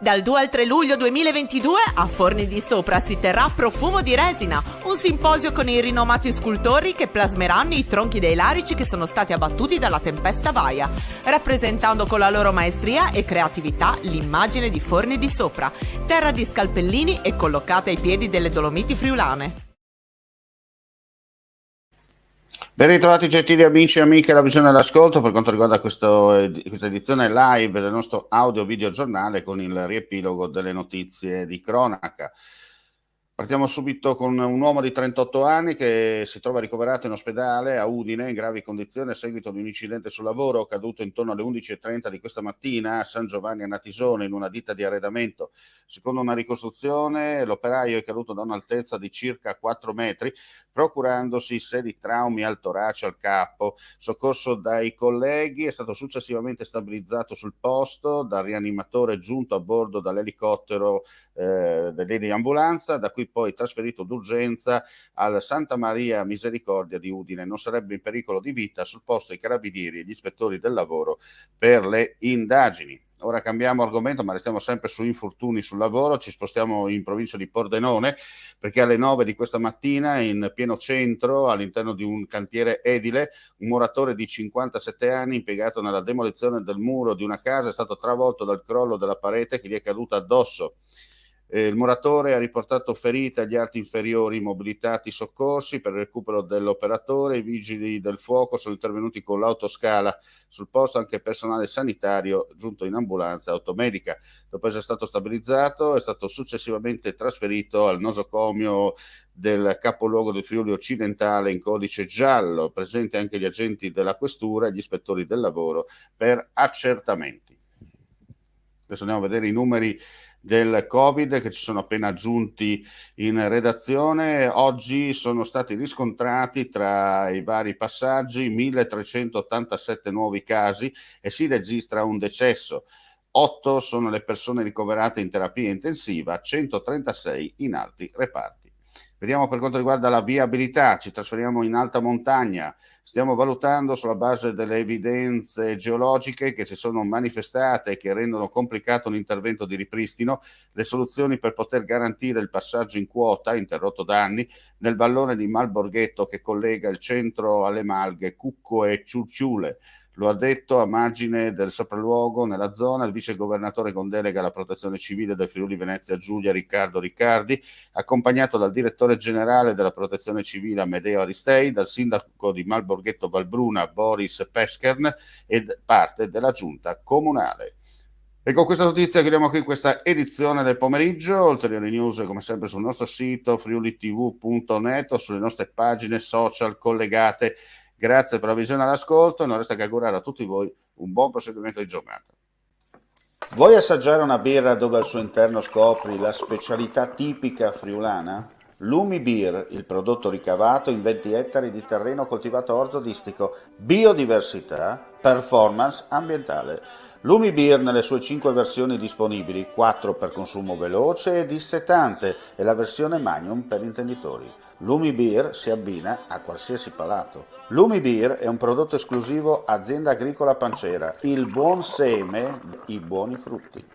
Dal 2 al 3 luglio 2022 a Forni di Sopra si terrà Profumo di Resina, un simposio con i rinomati scultori che plasmeranno i tronchi dei larici che sono stati abbattuti dalla tempesta Vaia, rappresentando con la loro maestria e creatività l'immagine di Forni di Sopra, terra di scalpellini e collocata ai piedi delle Dolomiti friulane. Ben ritrovati gentili amici e amiche alla visione dell'ascolto per quanto riguarda questa edizione live del nostro audio video giornale con il riepilogo delle notizie di cronaca. Partiamo subito con un uomo di 38 anni che si trova ricoverato in ospedale a Udine in gravi condizioni a seguito di un incidente sul lavoro accaduto intorno alle 11:30 di questa mattina a San Giovanni a Natisone in una ditta di arredamento. Secondo una ricostruzione l'operaio è caduto da un'altezza di circa 4 metri procurandosi seri traumi al torace e al capo. Soccorso dai colleghi, è stato successivamente stabilizzato sul posto dal rianimatore giunto a bordo dall'elicottero dell'ambulanza, da cui poi trasferito d'urgenza al Santa Maria Misericordia di Udine. Non sarebbe in pericolo di vita, sul posto i carabinieri e gli ispettori del lavoro per le indagini. Ora cambiamo argomento, ma restiamo sempre su infortuni sul lavoro. Ci spostiamo in provincia di Pordenone perché alle 9 di questa mattina in pieno centro, all'interno di un cantiere edile, un muratore di 57 anni impiegato nella demolizione del muro di una casa è stato travolto dal crollo della parete che gli è caduta addosso. Il muratore ha riportato ferite agli arti inferiori, mobilitati soccorsi per il recupero dell'operatore. I vigili del fuoco sono intervenuti con l'autoscala. Sul posto anche personale sanitario giunto in ambulanza automedica. Dopo essere stato stabilizzato è stato successivamente trasferito al nosocomio del capoluogo del Friuli occidentale in codice giallo, presenti anche gli agenti della questura e gli ispettori del lavoro per accertamenti. Adesso andiamo a vedere i numeri del Covid che ci sono appena aggiunti in redazione. Oggi sono stati riscontrati tra i vari passaggi 1387 nuovi casi e si registra un decesso. 8 sono le persone ricoverate in terapia intensiva, 136 in altri reparti. Vediamo per quanto riguarda la viabilità, ci trasferiamo in alta montagna, stiamo valutando sulla base delle evidenze geologiche che si sono manifestate e che rendono complicato un intervento di ripristino, le soluzioni per poter garantire il passaggio in quota, interrotto da anni, nel vallone di Malborghetto che collega il centro alle Malghe, Cucco e Ciurciule. Lo ha detto a margine del sopralluogo nella zona il vice governatore con delega alla protezione civile del Friuli Venezia Giulia Riccardo Riccardi, accompagnato dal direttore generale della protezione civile Amedeo Aristei, dal sindaco di Malborghetto Valbruna Boris Peschern e parte della giunta comunale. E con questa notizia chiudiamo qui questa edizione del pomeriggio. Ulteriori news come sempre sul nostro sito friulitv.net o sulle nostre pagine social collegate. Grazie per la visione all'ascolto e non resta che augurare a tutti voi un buon proseguimento di giornata. Vuoi assaggiare una birra dove al suo interno scopri la specialità tipica friulana? Lumi Beer, il prodotto ricavato in 20 ettari di terreno coltivato orzodistico, biodiversità, performance ambientale. Lumi Beer nelle sue 5 versioni disponibili, 4 per consumo veloce e dissetante e la versione Magnum per intenditori. Lumi Beer si abbina a qualsiasi palato. Lumi Beer è un prodotto esclusivo Azienda Agricola Pancera, il buon seme, i buoni frutti.